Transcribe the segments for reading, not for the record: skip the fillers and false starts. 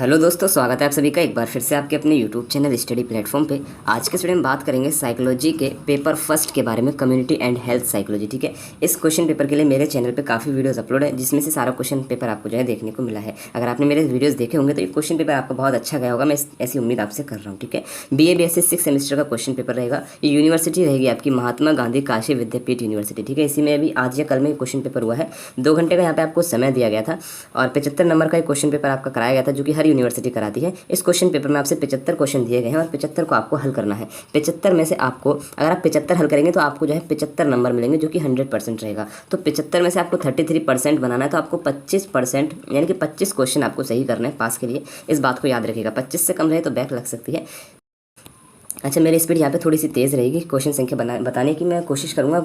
Hello दोस्तों, स्वागत है आप सभी का एक बार फिर से आपके अपने यूट्यूब चैनल स्टडी प्लेटफॉर्म पे। आज के स्टूडियो में बात करेंगे साइकोलॉजी के पेपर फर्स्ट के बारे में, कम्युनिटी एंड हेल्थ साइकोलॉजी। ठीक है, इस क्वेश्चन पेपर के लिए मेरे चैनल पे काफ़ी वीडियोस अपलोड है, जिसमें से सारा क्वेश्चन पेपर आपको जो है देखने को मिला है। अगर आपने मेरे वीडियोज़ देखे होंगे तो ये क्वेश्चन पेपर आपका बहुत अच्छा गया होगा, मैं ऐसी उम्मीद आपसे कर रहा हूँ। ठीक है, BA BSc 6 सेमेस्टर का क्वेश्चन पेपर रहेगा। ये यूनिवर्सिटी रहेगी आपकी महात्मा गांधी काशी विद्यापीठ यूनिवर्सिटी। ठीक है, इसी में अभी आज या कल में क्वेश्चन पेपर हुआ है। 2 घंटे का यहाँ पे आपको समय दिया गया था और 75 नंबर का एक क्वेश्चन पेपर आपका कराया गया था, जो कि हर यूनिवर्सिटी कराती है। इस क्वेश्चन पेपर में आपसे 75 क्वेश्चन दिए गए हैं और 75 को आपको हल करना है। 75 में से आपको, अगर आप 75 हल करेंगे तो आपको जो है 75 नंबर मिलेंगे, जो कि 100% रहेगा। तो 75 में से आपको 33% बनाना है, तो आपको 25% यानी कि 25 क्वेश्चन आपको सही करना है पास के लिए। इस बात को याद रखिएगा, 25 से कम रहे तो बैक लग सकती है। अच्छा, मेरी स्पीड यहाँ पे थोड़ी सी तेज़ रहेगी। क्वेश्चन संख्या बताने की मैं कोशिश करूँगा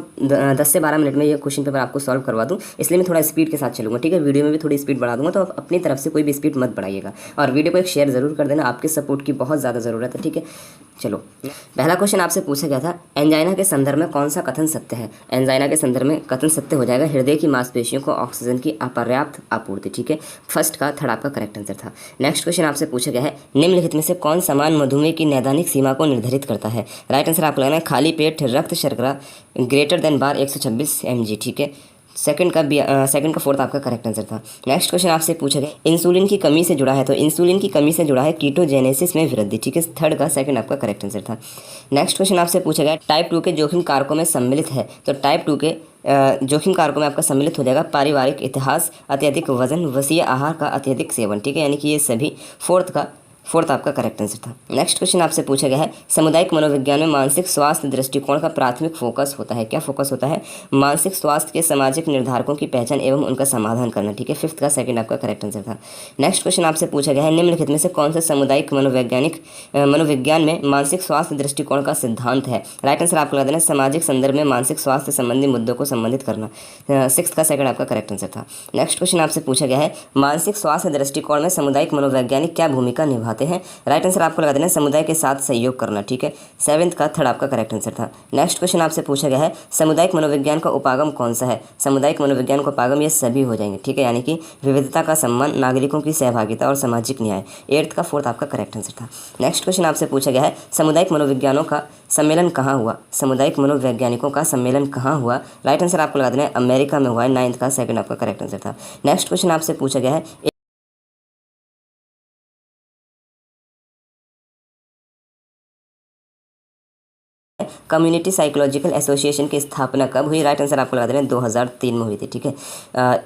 10 से 12 मिनट में ये क्वेश्चन पेपर आपको सॉल्व करवा दूँ, इसलिए मैं थोड़ा स्पीड के साथ चलूँगा। ठीक है, वीडियो में भी थोड़ी स्पीड बढ़ा दूँगा, तो आप अपनी तरफ से कोई भी स्पीड मत बढ़ाइएगा और वीडियो को एक शेयर ज़रूर कर देना, आपके सपोर्ट की बहुत ज़्यादा ज़रूरत है। ठीक है, चलो, पहला क्वेश्चन आपसे पूछा गया था, एंजाइना के संदर्भ में कौन सा कथन सत्य है। एंजाइना के संदर्भ में कथन सत्य हो जाएगा, हृदय की मांसपेशियों को ऑक्सीजन की अपर्याप्त आपूर्ति। ठीक है, फर्स्ट का थर्ड आपका करेक्ट आंसर था। नेक्स्ट क्वेश्चन आपसे पूछा गया है, निम्नलिखित में से कौन समान मधुमेह की नैदानिक सीमा को निर्धारित करता है। राइट आंसर आपको लगना है खाली पेट रक्त शर्करा ग्रेटर देन बार 126 mg। ठीक है, सेकंड का फोर्थ आपका करेक्ट आंसर था। नेक्स्ट क्वेश्चन आपसे पूछा गया, इंसुलिन की कमी से जुड़ा है, तो इंसुलिन की कमी से जुड़ा है कीटोजेनेसिस में वृद्धि। ठीक है, थर्ड का सेकंड आपका करेक्ट आंसर था। नेक्स्ट क्वेश्चन आपसे पूछा गया, टाइप 2 के जोखिम कारकों में सम्मिलित है, तो टाइप 2 के जोखिम कारकों में आपका सम्मिलित हो जाएगा पारिवारिक इतिहास, अत्यधिक वजन, वसीय आहार का अत्यधिक सेवन। ठीक है, यानी कि ये सभी फोर्थ आपका करेक्ट आंसर था। नेक्स्ट क्वेश्चन आपसे पूछा गया है, सामुदायिक मनोविज्ञान में मानसिक स्वास्थ्य दृष्टिकोण का प्राथमिक फोकस होता है। क्या फोकस होता है? मानसिक स्वास्थ्य के सामाजिक निर्धारकों की पहचान एवं उनका समाधान करना। ठीक है, फिफ्थ का सेकंड आपका करेक्ट आंसर था। नेक्स्ट क्वेश्चन आपसे पूछा गया है, निम्नलिखित में से कौन सा सामुदायिक मनोविज्ञान में मानसिक स्वास्थ्य दृष्टिकोण का सिद्धांत है। राइट आंसर आपको लगा देना सामाजिक संदर्भ में मानसिक स्वास्थ्य संबंधी मुद्दों को संबंधित करना। सिक्स का सेकंड आपका करेक्ट आंसर था। नेक्स्ट क्वेश्चन आपसे पूछा गया है, मानसिक स्वास्थ्य दृष्टिकोण में सामुदायिक मनोवैज्ञानिक क्या भूमिका निभाते हैं। राइट आंसर आपको लगा देना समुदाय के साथ सहयोग करना। ठीक है, सेवेंथ का थर्ड आपका करेक्ट आंसर था। नेक्स्ट क्वेश्चन आपसे पूछा गया है, सामुदायिक मनोविज्ञान का उपागम कौन सा है। सामुदायिक मनोविज्ञान का उपागम ये सभी हो जाएंगे। ठीक है, यानी कि विविधता का सम्मान, नागरिकों की सहभागिता और सामाजिक न्याय। एट्थ का फोर्थ आपका करेक्ट आंसर था। नेक्स्ट क्वेश्चन आपसे पूछा गया है, सामुदायिक मनोविज्ञानों का सम्मेलन कहाँ हुआ। सामुदायिक मनोवैज्ञानिकों का सम्मेलन कहाँ हुआ। राइट आंसर आपको लगा देना है अमेरिका में हुआ है। नाइन्थ का सेकंड आपका करेक्ट आंसर था। नेक्स्ट क्वेश्चन आपसे पूछा गया है, कम्युनिटी साइकोलॉजिकल एसोसिएशन की स्थापना कब हुई। राइट आंसर आपको लगा देना 2003 में हुई थी। ठीक है,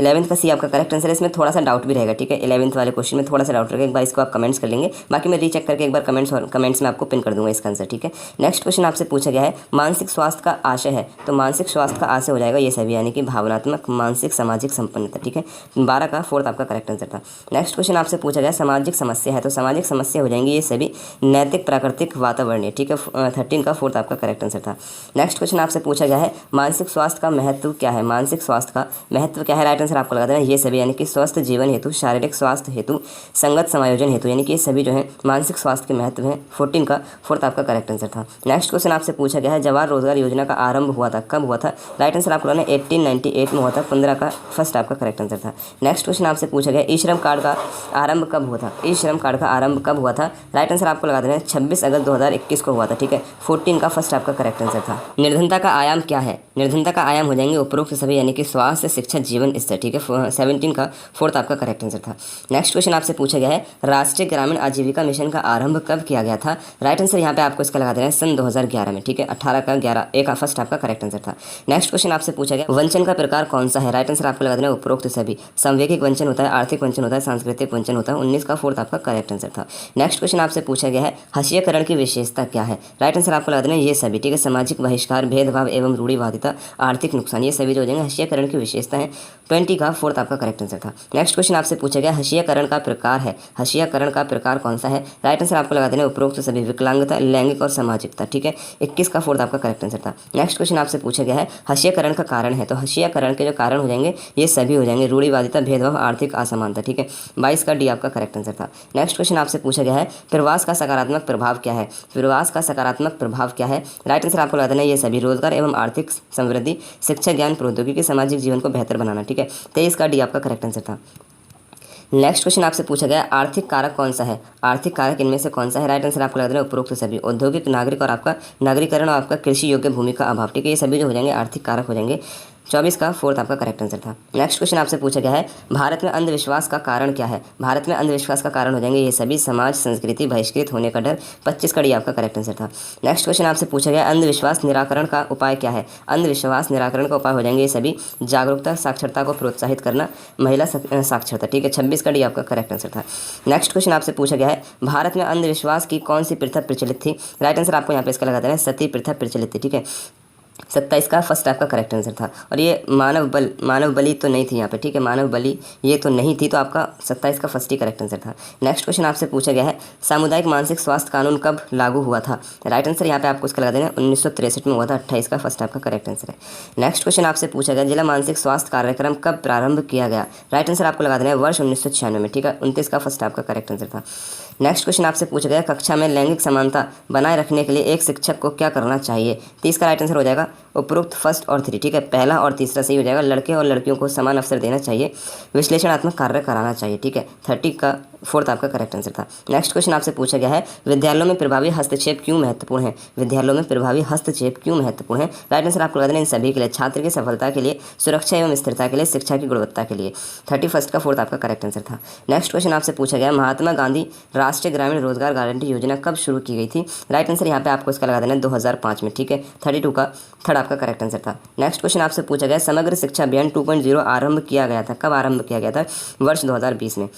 11th का सी आपका करेक्ट आंसर है। इसमें थोड़ा सा डाउट भी रहेगा। ठीक है, 11th वाले क्वेश्चन में थोड़ा सा डाउट रहेगा, एक बार इसको आप कमेंट्स कर लेंगे, बाकी मैं रीचेक करके एक बार कमेंट्स में आपको पिन कर दूंगा इसका आंसर। ठीक है, नेक्स्ट क्वेश्चन आपसे पूछा गया है, मानसिक स्वास्थ्य का आशय है, तो मानसिक स्वास्थ्य का आशय हो जाएगा ये सभी, यानी कि भावनात्मक, मानसिक, सामाजिक संपन्नता। ठीक है, 12 का फोर्थ आपका करेक्ट आंसर था। नेक्स्ट क्वेश्चन आपसे पूछा गया, सामाजिक समस्या है, तो सामाजिक समस्या हो जाएंगी ये सभी नैतिक, प्राकृतिक, वातावरणीय। ठीक है, 13 का फोर्थ आपका करेक्ट आंसर था। नेक्स्ट क्वेश्चन आपसे पूछा गया है, मानसिक स्वास्थ्य का महत्व क्या है। मानसिक स्वास्थ्य का महत्व क्या है। राइट आंसर आपको लगा देना ये सभी, यानी कि स्वस्थ जीवन हेतु, शारीरिक स्वास्थ्य हेतु, संगत समायोजन हेतु, यानी कि ये सभी जो है मानसिक स्वास्थ्य के महत्व हैं। 14 का फोर्थ आपका करेक्ट आंसर था। नेक्स्ट क्वेश्चन आपसे पूछा गया है, जवाहर रोजगार योजना का आरंभ हुआ था, कब हुआ था। राइट आंसर आपको लगाना 1898 में हुआ था। 15 का फर्स्ट आपका करेक्ट आंसर था। नेक्स्ट क्वेश्चन आपसे पूछा गया, ई श्रम कार्ड का आरंभ कब हुआ था। ई श्रम कार्ड का आरंभ कब हुआ था। राइट आंसर आपको लगा देना 26 अगस्त 2021 को हुआ था। ठीक है, 14 का फर्स्ट आपका करेक्ट आंसर था। निर्धनता का आयाम क्या है। निर्धनता का आयाम हो जाएंगे उपरोक्त सभी, यानी कि स्वास्थ्य, शिक्षा, जीवन स्तर। ठीक है, 17 का फोर्थ आपका करेक्ट आंसर था। नेक्स्ट क्वेश्चन आपसे पूछा गया है, राष्ट्रीय ग्रामीण आजीविका मिशन का आरंभ कब किया गया था। राइट आंसर यहाँ पे आपको इसका लगा देना है सन 2011 में। ठीक है, 18 का 11 ए का फर्स्ट आपका करेक्ट आंसर था। नेक्स्ट क्वेश्चन आपसे पूछा गया, वंचन का प्रकार कौन सा है। राइट आंसर आपको लगा देना उपरोक्त सभी, सांवेगिक वंचन होता है, आर्थिक वंचन होता है, सांस्कृतिक वंचन होता है। 19 का फोर्थ आपका करेक्ट आंसर था। नेक्स्ट क्वेश्चन आपसे पूछा गया है, हशीयकरण की विशेषता क्या है। राइट आंसर आपको लगा देना ये सभी। ठीक है, सामाजिक बहिष्कार, भेदभाव एवं रूढ़िवादिता, आर्थिक नुकसान, ये सभी जो हो जाएंगे हशीयकरण की विशेषता है। 20 का फोर्थ आपका करेक्ट आंसर था। नेक्स्ट क्वेश्चन आपसे पूछा गया, हशीयकरण का प्रकार है, हशीयकरण का प्रकार कौन सा है। राइट आंसर आपको लगा देना उपरोक्त सभी, विकलांगता, लैंगिक और सामाजिकता। ठीक है, 21 का फोर्थ आपका करेक्ट आंसर था। नेक्स्ट क्वेश्चन आपसे पूछा गया है, हशीयकरण का कारण है, तो हशीयकरण के जो कारण हो जाएंगे ये सभी हो जाएंगे, रूढ़िवादिता, भेदभाव, आर्थिक असमानता। ठीक है, 22 का डी आपका करेक्ट आंसर था। नेक्स्ट क्वेश्चन आपसे पूछा गया है, प्रवास का सकारात्मक प्रभाव क्या है। प्रवास का सकारात्मक प्रभाव क्या है। राइट आंसर आपको लगा देना ये सभी, रोजगार एवं आर्थिक समृद्धि, शिक्षा, ज्ञान, प्रौद्योगिकी, सामाजिक जीवन को बेहतर बनाना। ठीक है, 23 का डी आपका करेक्ट आंसर था। नेक्स्ट क्वेश्चन आपसे पूछा गया आर्थिक कारक कौन सा है, आर्थिक कारक इनमें से कौन सा है। राइट आंसर आपको लग रहा है उपरोक्त सभी, औद्योगिक, नागरिक और आपका नागरीकरण और आपका कृषि योग्य भूमि का अभाव, ठीक है, ये सभी जो हो जाएंगे आर्थिक कारक हो जाएंगे। 24 का फोर्थ आपका करेक्ट आंसर था। नेक्स्ट क्वेश्चन आपसे पूछा गया है भारत में अंधविश्वास का कारण क्या है। भारत में अंधविश्वास का कारण हो जाएंगे ये सभी, समाज, संस्कृति, बहिष्कृत होने का डर। 25 का डी आपका करेक्ट आंसर था। नेक्स्ट क्वेश्चन आपसे पूछा गया अंधविश्वास निराकरण का उपाय क्या है। अंधविश्वास निराकरण का उपाय हो जाएंगे ये सभी, जागरूकता, साक्षरता को प्रोत्साहित करना, महिला साक्षरता, ठीक है। 26 का डी आपका करेक्ट आंसर था। नेक्स्ट क्वेश्चन आपसे पूछा गया है भारत में अंधविश्वास की कौन सी प्रथा प्रचलित थी। राइट आंसर आपको यहाँ पे इसका लगा देना है सती प्रथा प्रचलित थी, ठीक है। 27 का फर्स्ट आपका करेक्ट आंसर था। और ये मानव बलि तो नहीं थी यहाँ पे, ठीक है, मानव बलि ये तो नहीं थी, तो आपका 27 का फर्स्ट ही करेक्ट आंसर था। नेक्स्ट क्वेश्चन आपसे पूछा गया है सामुदायिक मानसिक स्वास्थ्य कानून कब लागू हुआ था। राइट आंसर यहाँ पे आपको इसका लगा देना 1963 में हुआ था। 28 का फर्स्ट आपका करेक्ट आंसर है। नेक्स्ट क्वेश्चन आपसे पूछा गया जिला मानसिक स्वास्थ्य कार्यक्रम कब प्रारंभ किया गया। राइट आंसर आपको लगा देना है वर्ष 1996 में, ठीक है। 29 का फर्स्ट आपका करेक्ट आंसर था। नेक्स्ट क्वेश्चन आपसे पूछा गया कक्षा में लैंगिक समानता बनाए रखने के लिए एक शिक्षक को क्या करना चाहिए। 30 का राइट आंसर हो जाएगा उपरोक्त फर्स्ट और 3, ठीक है, पहला और तीसरा सही हो जाएगा। लड़के और लड़कियों को समान अवसर देना चाहिए, विश्लेषणात्मक कार्य कराना चाहिए, ठीक है। 30 का फोर्थ आपका करेक्ट आंसर था। नेक्स्ट क्वेश्चन आपसे पूछा गया है विद्यालयों में प्रभावी हस्तक्षेप क्यों महत्वपूर्ण है। विद्यालयों में प्रभावी हस्तक्षेप क्यों महत्वपूर्ण है। राइट आंसर आपको लगा देना इन सभी के लिए, छात्र की सफलता के लिए, सुरक्षा एवं स्थिरता के लिए, शिक्षा की गुणवत्ता के लिए। 31 का फोर्थ आपका करेक्ट आंसर था। नेक्स्ट क्वेश्चन आपसे पूछा गया महात्मा गांधी राष्ट्रीय ग्रामीण रोजगार गारंटी योजना कब शुरू की गई थी। राइट आंसर यहाँ पे आपको इसका लगा देना 2005 में, ठीक है। 32 का थर्ड आपका करेक्ट आंसर था। नेक्स्ट क्वेश्चन आपसे पूछा गया समग्र शिक्षा अभियान 2.0 आरंभ किया गया था, कब आरंभ किया गया था। वर्ष 2020 में।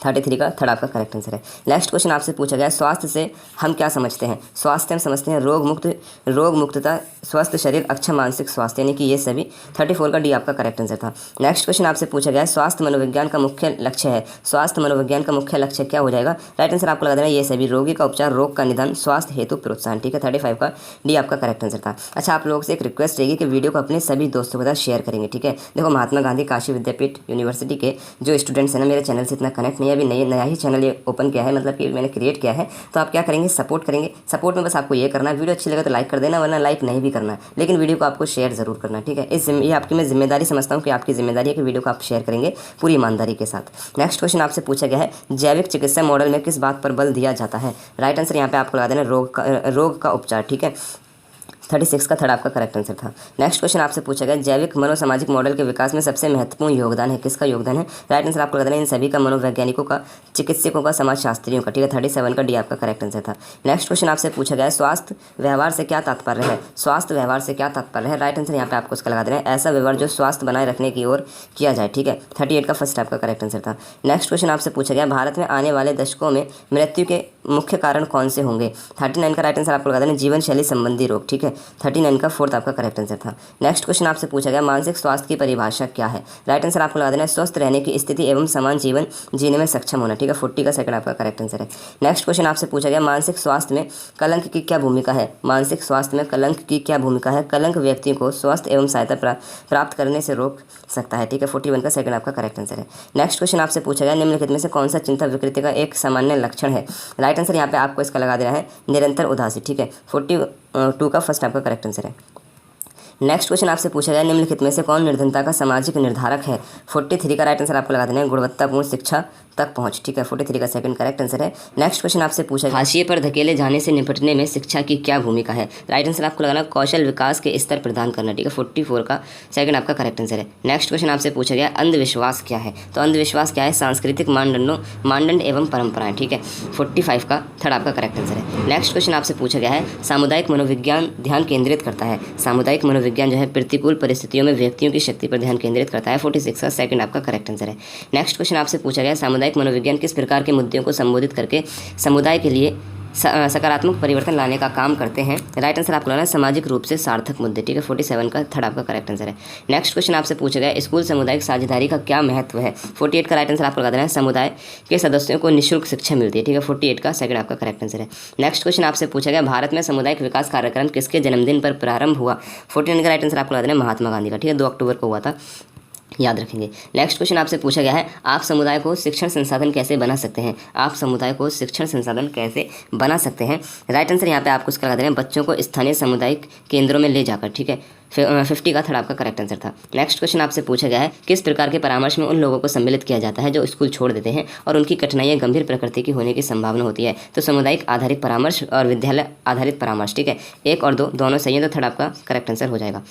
33 का थर्ड आपका करेक्ट आंसर है। नेक्स्ट क्वेश्चन आपसे पूछा गया स्वास्थ्य से हम क्या समझते हैं। स्वास्थ्य हम समझते हैं रोग मुक्तता, स्वस्थ शरीर, अच्छा मानसिक स्वास्थ्य, यानी कि ये सभी। 34 का डी आपका करेक्ट आंसर था। नेक्स्ट क्वेश्चन आपसे पूछा गया स्वास्थ्य मनोविज्ञान का मुख्य लक्ष्य है। स्वास्थ्य मनोविज्ञान का मुख्य लक्ष्य क्या हो जाएगा। राइट आंसर आपको लगा देना ये सभी, रोगी का उपचार, रोग का निदान, स्वास्थ्य हेतु प्रोत्साहन, ठीक है। 35 का डी आपका करेक्ट आंसर था। अच्छा, आप लोगों से एक रिक्वेस्ट रहेगी कि वीडियो को अपने सभी दोस्तों के साथ शेयर करेंगे, ठीक है। देखो महात्मा गांधी काशी विद्यापीठ यूनिवर्सिटी के जो स्टूडेंट्स हैं ना, मेरे चैनल से इतना कनेक्ट नहीं है, अभी नया ही चैनल ये ओपन किया है, मतलब कि मैंने क्रिएट किया है, तो आप क्या करेंगे सपोर्ट करेंगे। सपोर्ट में बस आपको ये करना है, वीडियो अच्छी लगे तो लाइक कर देना, वरना लाइक नहीं भी करना है, लेकिन वीडियो को आपको शेयर जरूर करना, ठीक है। ये आपकी मैं जिम्मेदारी समझता हूँ कि आपकी जिम्मेदारी है कि वीडियो को आप शेयर करेंगे पूरी ईमानदारी के साथ। नेक्स्ट क्वेश्चन आपसे पूछा गया है जैविक चिकित्सा मॉडल में किस बात पर बल दिया जाता है। राइट आंसर यहाँ पे आपको लगा देना रोग का उपचार, ठीक है। 36 का थर्ड आपका करेक्ट आंसर था। नेक्स्ट क्वेश्चन आपसे पूछा गया जैविक मनोसामाजिक मॉडल के विकास में सबसे महत्वपूर्ण योगदान है, किसका योगदान है। राइट आंसर आपको लगा देना इन सभी का, मनोवैज्ञानिकों का, चिकित्सकों का, समाजशास्त्रियों का, ठीक है। 37 का डी आपका करेक्ट आंसर था। नेक्स्ट क्वेश्चन आपसे पूछा गया स्वास्थ्य व्यवहार से क्या तात्पर्य है। स्वास्थ्य व्यवहार से क्या तात्पर्य है। राइट आंसर यहाँ पे आपको उसका लगा देना है ऐसा व्यवहार जो स्वास्थ्य बनाए रखने की ओर किया जाए, ठीक है। 38 का फर्स्ट आपका करेक्ट आंसर था। नेक्स्ट क्वेश्चन आपसे पूछा गया भारत में आने वाले दशकों में मृत्यु के मुख्य कारण कौन से होंगे। 39 का राइट आंसर आपको लगा देना जीवन शैली संबंधी रोग, ठीक है। 39 का फोर्थ आपका करेक्ट आंसर था। नेक्स्ट क्वेश्चन आपसे पूछा गया मानसिक स्वास्थ्य की परिभाषा क्या है। राइट आंसर आपको लगा देना स्वस्थ रहने की स्थिति एवं समान जीवन जीने में सक्षम होना, ठीक है। 40 का सेकंड आपका करेक्ट आंसर है। नेक्स्ट क्वेश्चन आपसे पूछा गया मानसिक स्वास्थ्य में कलंक की क्या भूमिका है। मानसिक स्वास्थ्य में कलंक की क्या भूमिका है। कलंक व्यक्तियों को स्वास्थ्य एवं सहायता प्राप्त करने से रोक सकता है, ठीक है। 41 का सेकंड आपका करेक्ट आंसर है। नेक्स्ट क्वेश्चन आपसे पूछा गया निम्नलिखित में से कौन सा चिंता विकृति का एक सामान्य लक्षण है। राइट आंसर यहाँ पे आपको इसका लगा देना है निरंतर उदासी, ठीक है। 42 का फर्स्ट आपका करेक्ट आंसर है। नेक्स्ट क्वेश्चन आपसे पूछा गया निम्नलिखित में से कौन निर्धनता का सामाजिक निर्धारक है। 43 का राइट आंसर आपको लगा देना है गुणवत्तापूर्ण शिक्षा तक पहुंच, ठीक है। 43 का सेकंड करेक्ट आंसर है। नेक्स्ट क्वेश्चन आपसे पूछा हाशिए पर धकेले जाने से निपटने में शिक्षा की क्या भूमिका है। राइट आंसर आपको लगाना कौशल विकास के स्तर प्रदान करना, ठीक है। 44 का सेकंड आपका करेक्ट आंसर है। नेक्स्ट क्वेश्चन आपसे पूछा गया अंधविश्वास क्या है। तो अंधविश्वास क्या है सांस्कृतिक मानदंड एवं परंपराएं, ठीक है। 45 का थर्ड आपका करेक्ट आंसर है। नेक्स्ट क्वेश्चन आपसे पूछा गया है सामुदायिक मनोविज्ञान ध्यान केंद्रित करता है। सामुदायिक मनोविज्ञान जो है प्रतिकूल परिस्थितियों में व्यक्तियों की शक्ति पर ध्यान केंद्रित करता है। 46 का सेकंड आपका करेक्ट आंसर है। नेक्स्ट क्वेश्चन आपसे पूछा गया सामुदायिक मनोविज्ञान किस प्रकार के मुद्दों को संबोधित करके समुदाय के लिए सकारात्मक परिवर्तन लाने का काम करते हैं। राइट आंसर आपको लगाना है सामाजिक रूप से सार्थक मुद्दे, ठीक है। 47 का थर्ड आपका करेक्ट आंसर है। नेक्स्ट क्वेश्चन आपसे पूछा गया स्कूल सामुदायिक साझेदारी का क्या महत्व है। 48 का राइट आंसर आपको लगा देना है समुदाय के सदस्यों को निःशुल्क शिक्षा मिलती है, ठीक है। 48 का सेकंड आपका करेक्ट आंसर है। नेक्स्ट क्वेश्चन आपसे पूछा गया भारत में सामुदायिक विकास कार्यक्रम किसके जन्मदिन पर प्रारंभ हुआ। 49 का राइट आंसर आपको लगा देना है महात्मा गांधी का, ठीक है। 2 अक्टूबर को हुआ था। याद रखेंगे। नेक्स्ट क्वेश्चन आपसे पूछा गया है, आप समुदाय को शिक्षण संसाधन कैसे बना सकते हैं? आप समुदाय को शिक्षण संसाधन कैसे बना सकते हैं? राइट आंसर यहाँ पे आपको इसका लगा दे रहे हैं, बच्चों को स्थानीय सामुदायिक केंद्रों में ले जाकर, ठीक है। 50 का थर्ड आपका करेक्ट आंसर था। नेक्स्ट क्वेश्चन आपसे पूछा गया है, किस प्रकार के परामर्श में उन लोगों को सम्मिलित किया जाता है जो स्कूल छोड़ देते हैं और उनकी कठिनाइयाँ गंभीर प्रकृति की होने की संभावना होती है? तो सामुदायिक आधारित परामर्श और विद्यालय आधारित परामर्श, ठीक है। 1 और 2 दोनों सही है, तो थर्ड आपका करेक्ट आंसर हो जाएगा।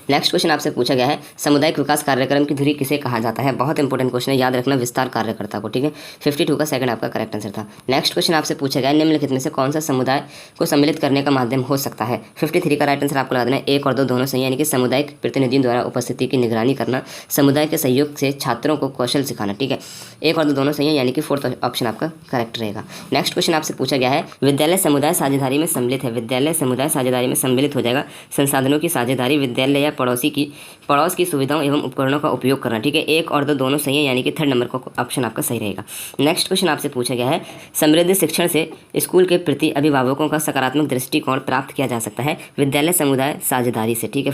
नेक्स्ट क्वेश्चन आपसे पूछा गया है, सामुदायिक विकास कार्यक्रम की धुरी किसे कहा जाता है? बहुत इंपॉर्टेंट क्वेश्चन है, याद रखना, विस्तार कार्यकर्ता को, ठीक है। 52 का सेकंड आपका करेक्ट आंसर था। नेक्स्ट क्वेश्चन आपसे पूछा गया है, निम्नलिखित में से कौन सा समुदाय को सम्मिलित करने का माध्यम हो सकता है? 53 का राइट आंसर आपको लगा देना है। 1 और 2 दोनों सही, यानी कि सामुदायिक प्रतिनिधियों द्वारा उपस्थिति की निगरानी करना, समुदाय के सहयोग से छात्रों को कौशल सिखाना, ठीक है। 1 और 2 दोनों सही है, यानी कि 4th ऑप्शन आपका करेक्ट रहेगा। नेक्स्ट क्वेश्चन आपसे पूछा गया है, विद्यालय समुदाय साझेदारी में सम्मिलित है। विद्यालय समुदाय साझेदारी में सम्मिलित हो जाएगा संसाधनों की साझेदारी, विद्यालय या पड़ोस की सुविधाओं एवं उपकरणों का उपयोग करना, ठीक है। 1 और 2 दोनों सही है, यानी कि थर्ड नंबर का ऑप्शन आपका सही रहेगा। नेक्स्ट क्वेश्चन आपसे पूछा गया है, समृद्ध शिक्षण से स्कूल के प्रति अभिभावकों का सकारात्मक दृष्टिकोण प्राप्त किया जा सकता है विद्यालय समुदाय साझेदारी से, ठीक है।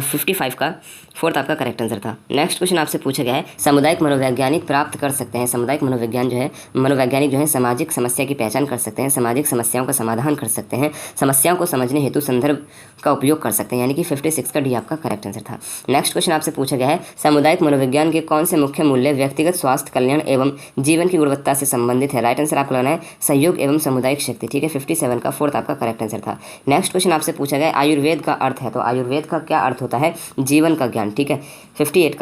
55 का 4th आपका करेक्ट आंसर था। नेक्स्ट क्वेश्चन आपसे पूछा गया है, सामुदायिक मनोवैज्ञानिक प्राप्त कर सकते हैं। सामुदायिक मनोवैज्ञानिक जो है सामाजिक समस्या की पहचान कर सकते हैं, सामाजिक समस्याओं का समाधान कर सकते हैं, समस्याओं को समझने हेतु संदर्भ का उपयोग कर सकते हैं, यानी कि 56 का डी आपका करेक्ट आंसर था। नेक्स्ट क्वेश्चन आपसे पूछा गया है, सामुदायिक मनोविज्ञान के कौन से मुख्य मूल्य व्यक्तिगत स्वास्थ्य, कल्याण एवं जीवन की गुणवत्ता से संबंधित है? राइट आंसर आपको लगाना है सहयोग एवं सामुदायिक शक्ति, ठीक है। 57 का 4th आपका करेक्ट आंसर था। नेक्स्ट क्वेश्चन आपसे पूछा गया, आयुर्वेद का अर्थ है, तो आयुर्वेद का क्या अर्थ होता है? जीवन का ज्ञान, ठीक है। 58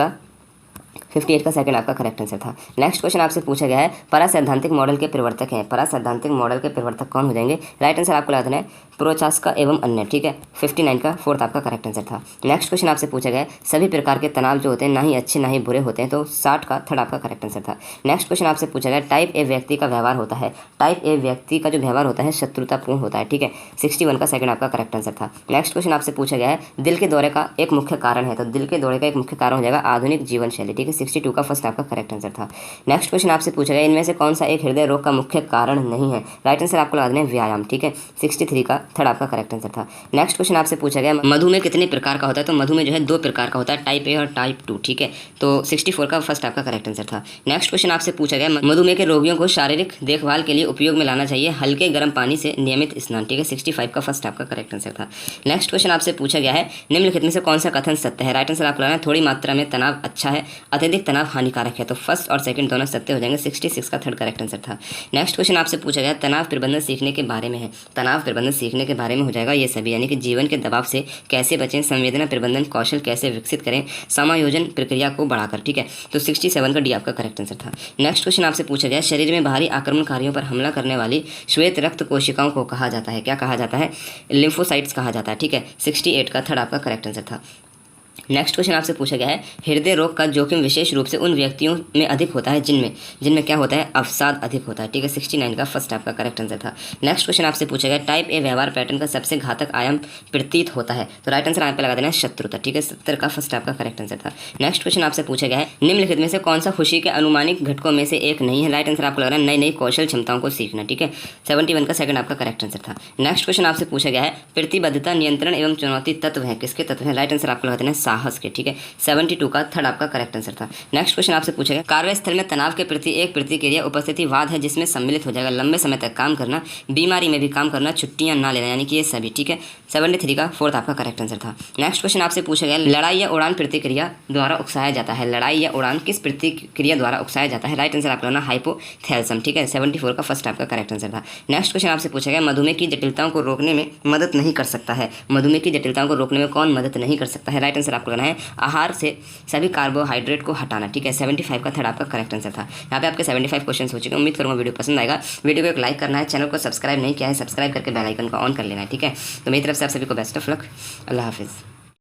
का सेकंड आपका करेक्ट आंसर था। नेक्स्ट क्वेश्चन आपसे पूछा गया है, परासैद्धांतिक मॉडल के प्रवर्तक हैं। परासैद्धांतिक मॉडल के प्रवर्तक कौन हो जाएंगे? राइट आंसर आपको लगाना है प्रोचास्का एवं अन्य, ठीक है। 59 का 4th आपका करेक्ट आंसर था। नेक्स्ट क्वेश्चन आपसे पूछा गया है, सभी प्रकार के तनाव जो होते हैं ना ही अच्छे ना ही बुरे होते हैं, तो 60 का थर्ड आपका करेक्ट आंसर था। नेक्स्ट क्वेश्चन आपसे पूछा गया, टाइप ए व्यक्ति का व्यवहार होता है। टाइप ए व्यक्ति का जो व्यवहार होता है शत्रुतापूर्ण होता है, ठीक है। 61 का सेकंड आपका करेक्ट आंसर था। नेक्स्ट क्वेश्चन आपसे पूछा गया है, दिल के दौरे का एक मुख्य कारण है, तो दिल के दौरे का एक मुख्य कारण हो जाएगा आधुनिक जीवन शैली, ठीक है। 62 का फर्स्ट आपका करेक्ट आंसर था। नेक्स्ट क्वेश्चन आपसे पूछा गया, इनमें से कौन सा एक हृदय रोग का मुख्य कारण नहीं है? राइट आंसर आपको लगा देना है व्यायाम, ठीक है। 63 का थर्ड आपका करेक्ट आंसर था। नेक्स्ट क्वेश्चन आपसे पूछा गया, मधुमेह कितने प्रकार का होता है? तो मधुमेह जो है 2 प्रकार का होता है, टाइप ए और टाइप 2, ठीक है। तो 64 का फर्स्ट आपका करेक्ट आंसर था। नेक्स्ट क्वेश्चन आपसे पूछा गया, मधुमेह के रोगियों को शारीरिक देखभाल के लिए उपयोग में लाना चाहिए हल्के गर्म पानी से नियमित स्नान, ठीक है। 65 का फर्स्ट आपका करेक्ट आंसर था। नेक्स्ट क्वेश्चन आपसे पूछा गया है, निम्नलिखित में से कौन सा कथन सत्य है? राइट आंसर आपको लगाना है थोड़ी मात्रा में तनाव अच्छा है, अत्यधिक तनाव हानिकारक है, तो फर्स्ट और सेकंड दोनों सत्य हो जाएंगे। 66 का थर्ड करेक्ट आंसर था। नेक्स्ट क्वेश्चन आपसे पूछा गया, तनाव प्रबंधन सीखने के बारे में है। तनाव प्रबंधन सीखने के बारे में हो जाएगा ये सभी, यानी कि जीवन के दबाव से कैसे बचें, संवेदना प्रबंधन कौशल कैसे विकसित करें, समायोजन प्रक्रिया को बढ़ाकर, ठीक है। तो 67 का डी आपका करेक्ट आंसर था। नेक्स्ट क्वेश्चन आपसे पूछा गया, शरीर में बाहरी आक्रमणकारियों पर हमला करने वाली श्वेत रक्त कोशिकाओं को कहा जाता है? क्या कहा जाता है? लिम्फोसाइट्स कहा जाता है, ठीक है। 68 का थर्ड आपका करेक्ट आंसर था। नेक्स्ट क्वेश्चन आपसे पूछा गया है, हृदय रोग का जोखिम विशेष रूप से उन व्यक्तियों में अधिक होता है जिनमें क्या होता है? अवसाद अधिक होता है, ठीक है। 69 का फर्स्ट आपका करेक्ट आंसर था। नेक्स्ट क्वेश्चन आपसे पूछा गया, टाइप ए व्यवहार पैटर्न का सबसे घातक आयाम प्रतीत होता है? तो राइट आंसर आप पे लगा देना है शत्रुता, ठीक है। 70 का फर्स्ट आपका करेक्ट आंसर था। नेक्स्ट क्वेश्चन आपसे पूछा गया है, निम्नलिखित में से कौन सा खुशी के अनुमानिक घटकों में से एक नहीं है? राइट आंसर आपको लग रहा है नई नई कौशल क्षमताओं को सीखना, ठीक है। 71 का सेकंड आपका करेक्ट आंसर था। नेक्स्ट क्वेश्चन आपसे पूछा गया है, प्रतिबद्धता नियंत्रण एवं चुनौती तत्व है, किसके तत्व है? राइट आंसर आपको लगा देना है साहस के, ठीक है। 72 का थर्ड आपका करेक्ट आंसर था। नेक्स्ट क्वेश्चन आपसे पूछा गया, कार्यस्थल में तनाव के प्रति एक प्रतिक्रिया उपस्थितिवाद है जिसमें सम्मिलित हो जाएगा लंबे समय तक काम करना, बीमारी में भी काम करना, छुट्टियां ना लेना, यानी कि ये सभी, ठीक है। 73 का फोर्थ आपका करेक्ट आंसर था। नेक्स्ट क्वेश्चन आपसे पूछा गया, लड़ाई या उड़ान प्रतिक्रिया द्वारा उकसाया जाता है? लड़ाई या उड़ान किस प्रतिक्रिया द्वारा उकसाया जाता है? राइट आंसर आपका लेना हाइपोथैलेमस, ठीक है। 74 का फर्स्ट आपका करेक्ट आंसर था। नेक्स्ट क्वेश्चन आपसे पूछा गया, मधुमेह की जटिलताओं को रोकने में मदद नहीं कर सकता है? मधुमेह की जटिलताओं को रोकने में कौन मदद नहीं कर सकता है? राइट आंसर आपको लेना है आहार से सभी कार्बोहाइड्रेट को हटाना, ठीक है। 75 का थर्ड आपका करेक्ट आंसर था। यहाँ पे आपके 75 क्वेश्चन हो चुके हैं। उम्मीद करूँगा वीडियो पसंद आएगा। वीडियो को एक लाइक करना है, चैनल को सब्सक्राइब नहीं किया है सब्सक्राइब करके बेल आइकन को ऑन कर लेना है, ठीक है। तो मेरी तरफ से आप सभी को बेस्ट ऑफ लक। अल्लाह हाफिज़।